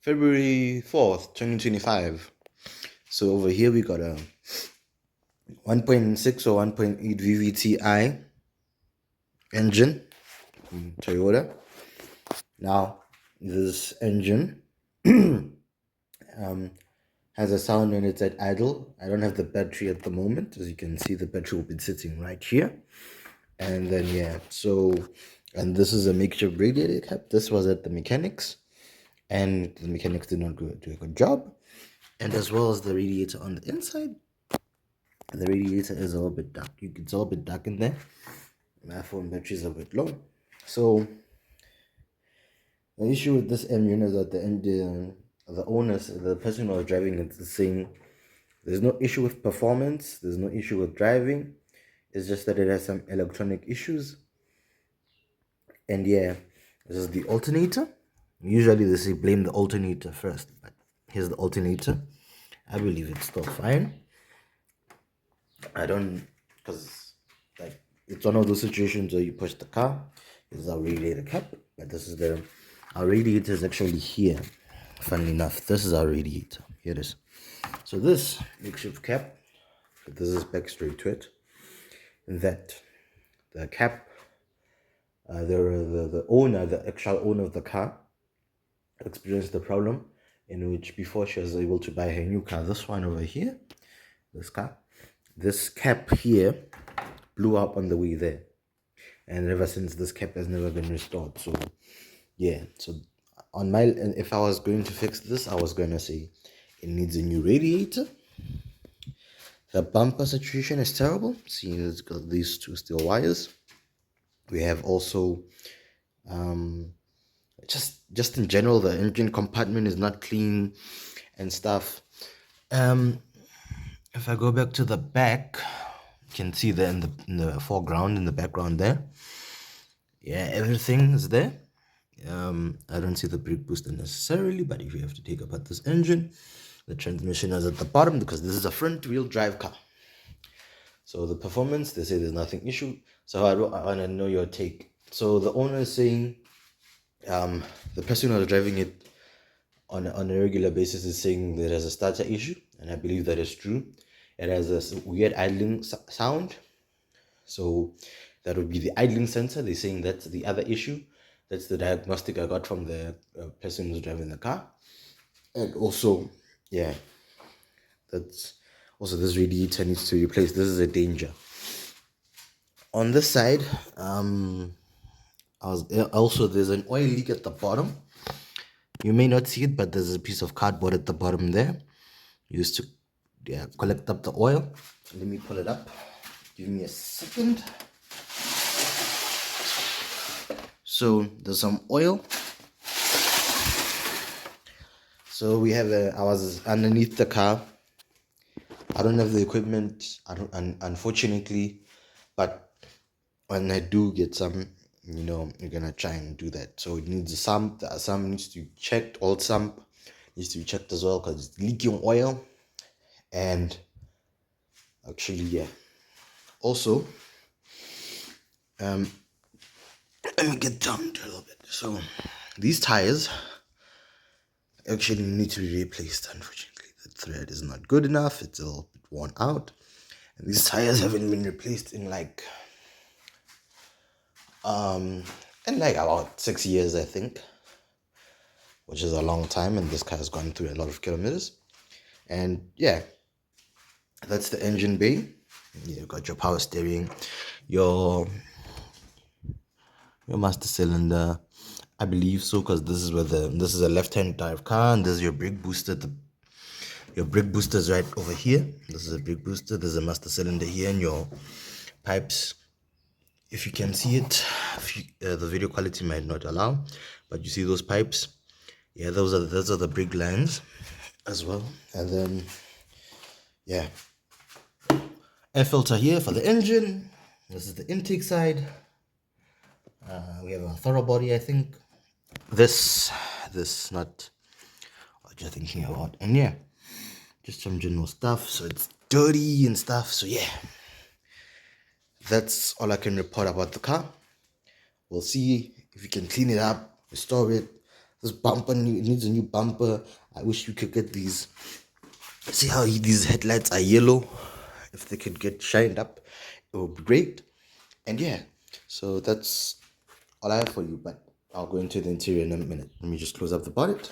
February 4th, 2025. So over here we got a 1.6 or 1.8 VVTi engine from Toyota. Now, this engine has a sound when it's at idle. I don't have the battery at the moment. As you can see, the battery will be sitting right here. And then, and this is a makeshift radiator cap. This was at the mechanics, and the mechanics did not do a good job. And as well as the radiator on the inside, the radiator is a little bit dark. It's a little bit dark in there. My phone battery is a bit low. So the issue with this engine is that the owners, the person who was driving it, is saying there's no issue with performance, there's no issue with driving. It's just that it has some electronic issues. And yeah, this is the alternator. Usually they say blame the alternator first, but here's the alternator. I believe it's still fine. I don't, because like it's one of those situations where you push the car. This is our radiator cap, but this is our radiator is actually here. Funnily enough, this is our radiator. Here it is. So this makeshift cap, this is backstory to it. That the cap, the owner, the actual owner of the car, experienced the problem in which before she was able to buy her new car, this one over here, this cap here blew up on the way there, and ever since this cap has never been restored. So yeah, so on my, if I was going to fix this, I was going to say it needs a new radiator. The bumper situation is terrible. See, it's got these two steel wires. We have also just in general, the engine compartment is not clean and stuff. If I go back to the back, you can see there in the foreground, in the background there. Yeah, everything is there. I don't see the brake booster necessarily, but if you have to take apart this engine, the transmission is at the bottom because this is a front wheel drive car. So the performance, they say there's nothing issue. So I want to know your take. So the owner is saying, the person who is driving it on a regular basis is saying there is a starter issue, and I believe that is true. It has a weird idling sound. So that would be the idling sensor. They're saying that's the other issue. That's the diagnostic I got from the person who's driving the car. And also, yeah, that's also this radiator needs to be replaced. This is a danger. On this side, also there's an oil leak at the bottom. You may not see it, but there's a piece of cardboard at the bottom there used to collect up the oil. Let me pull it up. Give me a second. So there's some oil. So we have I was underneath the car. I don't have the equipment, unfortunately, but when I do get some, you're gonna try and do that. So it needs a sump. The sump needs to be checked. Old sump needs to be checked as well because it's leaking oil. And actually, yeah. Also, let me get down to a little bit. So these tires actually need to be replaced. Unfortunately, the thread is not good enough. It's a little bit worn out, and these tires haven't been replaced in like about 6 years, I think, which is a long time. And this car has gone through a lot of kilometers. And yeah, that's the engine bay. You got your power steering, your master cylinder, I believe so, because this is a left-hand drive car, and this is your brake booster. Your brake booster is right over here. This is a brake booster. There's a master cylinder here, and your pipes. If you can see it, the video quality might not allow, but you see those pipes. Yeah, those are the brake lines as well. And then yeah, air filter here for the engine. This is the intake side. We have a throttle body, I think. This not what you're thinking about. And yeah, just some general stuff. So it's dirty and stuff. So yeah, that's all I can report about the car. We'll see if we can clean it up, restore it. This bumper needs a new bumper. I wish you could get these. See how these headlights are yellow? If they could get shined up, it would be great. And yeah, so that's all I have for you. But I'll go into the interior in a minute. Let me just close up the bonnet.